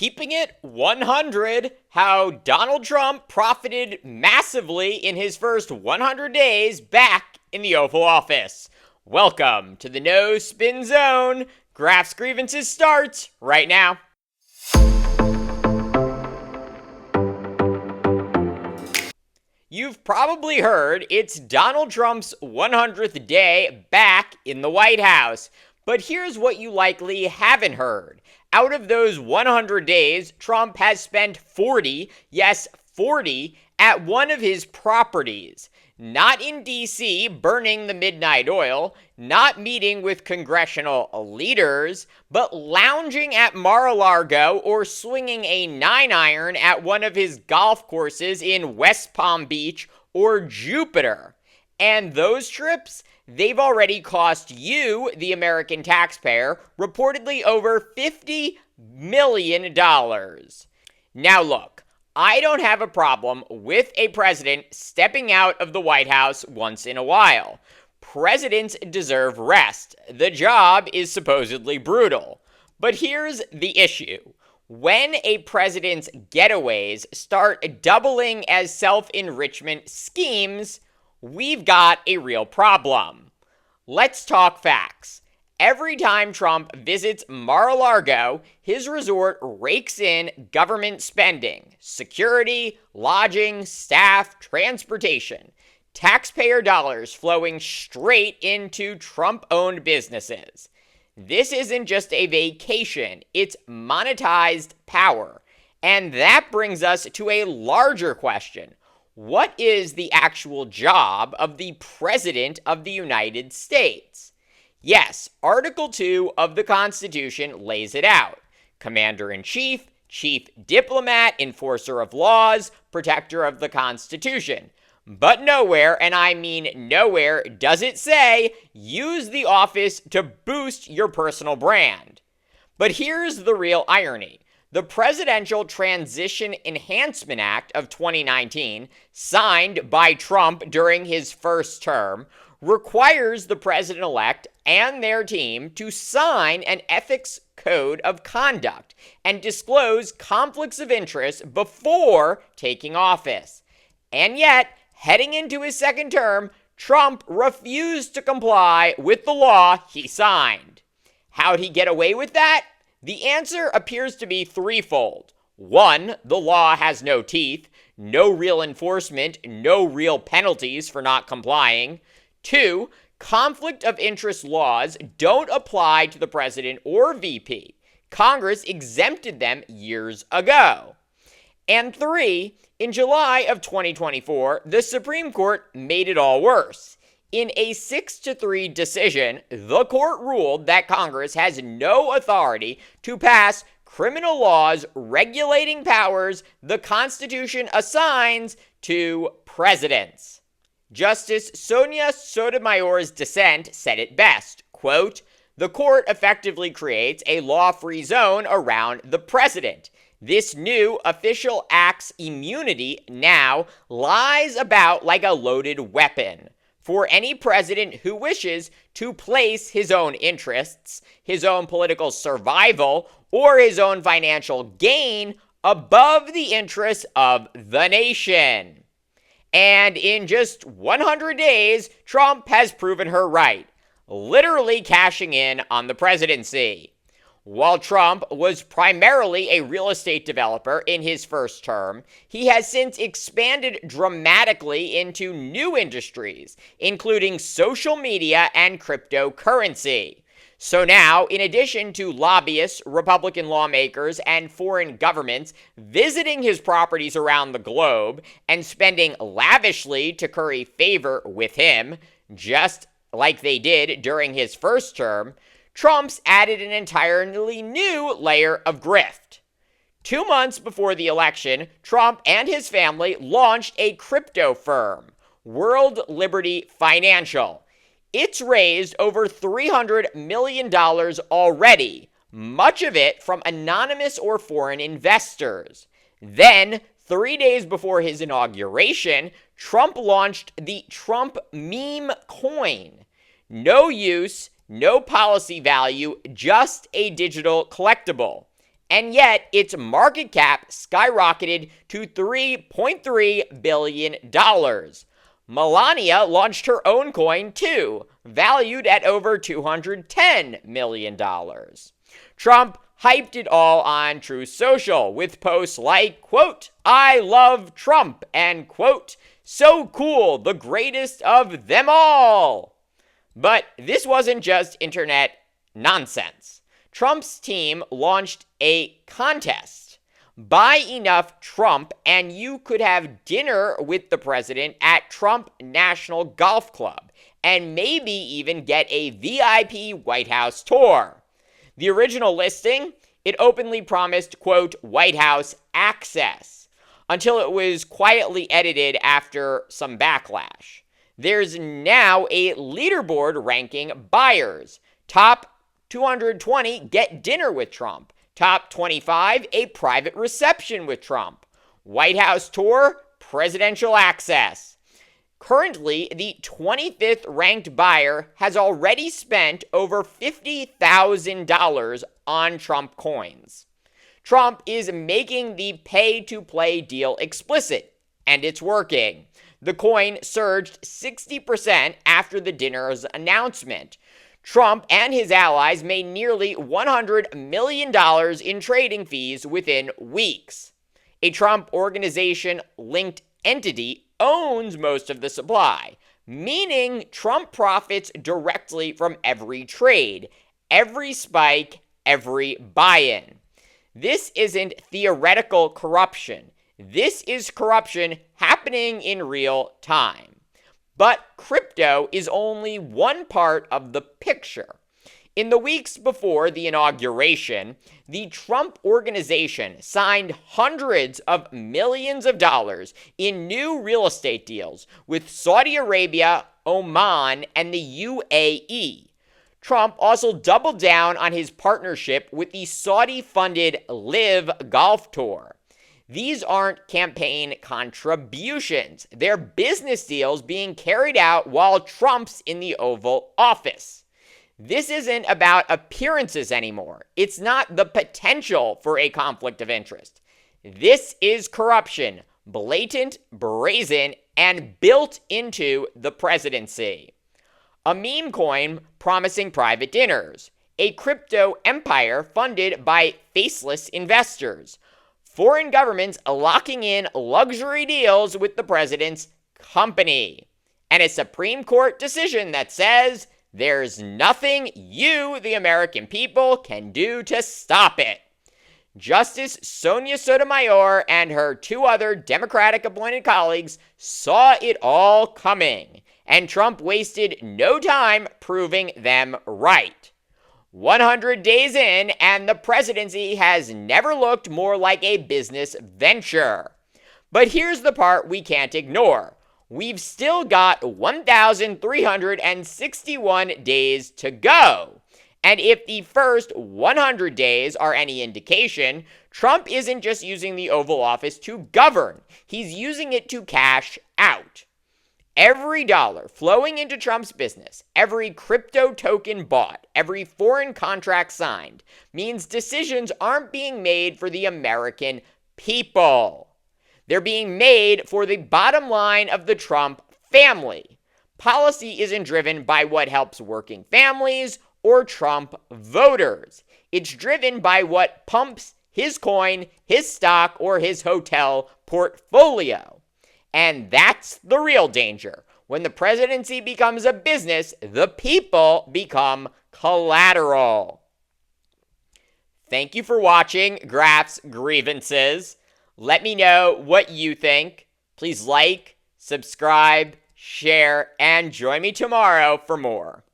Keeping it 100, how Donald Trump profited massively in his first 100 days back in the Oval Office. Welcome to the No Spin Zone. Graphs Grievances starts right now. You've probably heard it's Donald Trump's 100th day back in the White House. But here's what you likely haven't heard. Out of those 100 days, Trump has spent 40, yes, 40, at one of his properties. Not in D.C. burning the midnight oil, not meeting with congressional leaders, but lounging at Mar-a-Lago or swinging a 9-iron at one of his golf courses in West Palm Beach or Jupiter. And those trips, they've already cost you, the American taxpayer, reportedly over $50 million. Now look, I don't have a problem with a president stepping out of the White House once in a while. Presidents deserve rest. The job is supposedly brutal. But here's the issue. When a president's getaways start doubling as self-enrichment schemes, we've got a real problem. Let's talk facts. Every time Trump visits Mar-a-Lago, his resort rakes in government spending, security, lodging, staff, transportation, taxpayer dollars flowing straight into Trump-owned businesses. This isn't just a vacation, it's monetized power. And that brings us to a larger question. What is the actual job of the President of the United States? Yes, Article 2 of the Constitution lays it out. Commander-in-Chief, Chief Diplomat, Enforcer of Laws, Protector of the Constitution. But nowhere, and I mean nowhere, does it say, use the office to boost your personal brand. But here's the real irony. The Presidential Transition Enhancement Act of 2019, signed by Trump during his first term, requires the president-elect and their team to sign an ethics code of conduct and disclose conflicts of interest before taking office. And yet, heading into his second term, Trump refused to comply with the law he signed. How'd he get away with that? The answer appears to be threefold. 1, the law has no teeth, no real enforcement, no real penalties for not complying. 2, conflict of interest laws don't apply to the president or VP. Congress exempted them years ago. And 3, in July of 2024, the Supreme Court made it all worse. In a 6-3 decision, the court ruled that Congress has no authority to pass criminal laws regulating powers the Constitution assigns to presidents. Justice Sonia Sotomayor's dissent said it best, quote, "The court effectively creates a law-free zone around the president. This new official act's immunity now lies about like a loaded weapon for any president who wishes to place his own interests, his own political survival, or his own financial gain above the interests of the nation." And in just 100 days, Trump has proven her right, literally cashing in on the presidency. While Trump was primarily a real estate developer in his first term, he has since expanded dramatically into new industries, including social media and cryptocurrency. So now, in addition to lobbyists, Republican lawmakers, and foreign governments visiting his properties around the globe and spending lavishly to curry favor with him, just like they did during his first term, Trump's added an entirely new layer of grift. 2 months before the election, Trump and his family launched a crypto firm, World Liberty Financial. It's raised over $300 million already, much of it from anonymous or foreign investors. Then, 3 days before his inauguration, Trump launched the Trump meme coin. No use, no policy value, just a digital collectible. and yet its market cap skyrocketed to $3.3 billion. Melania launched her own coin too, valued at over $210 million. Trump hyped it all on Truth Social with posts like, quote, "I love Trump," and quote, "so cool, the greatest of them all." But this wasn't just internet nonsense. Trump's team launched a contest. Buy enough Trump and you could have dinner with the president at Trump National Golf Club and maybe even get a VIP White House tour. The original listing, it openly promised, quote, "White House access," until it was quietly edited after some backlash. There's now a leaderboard ranking buyers. Top 220 get dinner with Trump. Top 25, a private reception with Trump. White House tour, presidential access. Currently, the 25th ranked buyer has already spent over $50,000 on Trump coins. Trump is making the pay-to-play deal explicit, and it's working. The coin surged 60% after the dinner's announcement. Trump and his allies made nearly $100 million in trading fees within weeks. A Trump organization-linked entity owns most of the supply, meaning Trump profits directly from every trade, every spike, every buy-in. This isn't theoretical corruption. This is corruption happening in real time. But crypto is only one part of the picture. In the weeks before the inauguration, the Trump organization signed hundreds of millions of dollars in new real estate deals with Saudi Arabia, Oman, and the UAE. Trump also doubled down on his partnership with the Saudi-funded Live Golf Tour. These aren't campaign contributions. They're business deals being carried out while Trump's in the Oval Office. This isn't about appearances anymore. It's not the potential for a conflict of interest. This is corruption, blatant, brazen, and built into the presidency. A meme coin promising private dinners. A crypto empire funded by faceless investors. Foreign governments locking in luxury deals with the president's company. And a Supreme Court decision that says there's nothing you, the American people, can do to stop it. Justice Sonia Sotomayor and her two other Democratic-appointed colleagues saw it all coming, and Trump wasted no time proving them right. 100 days in, and the presidency has never looked more like a business venture. But here's the part we can't ignore. We've still got 1,361 days to go. And if the first 100 days are any indication, Trump isn't just using the Oval Office to govern. He's using it to cash out. Every dollar flowing into Trump's business, every crypto token bought, every foreign contract signed, means decisions aren't being made for the American people. They're being made for the bottom line of the Trump family. Policy isn't driven by what helps working families or Trump voters. It's driven by what pumps his coin, his stock, or his hotel portfolio. And that's the real danger. When the presidency becomes a business, the people become collateral. Thank you for watching Graf's Grievances. Let me know what you think. Please like, subscribe, share, and join me tomorrow for more.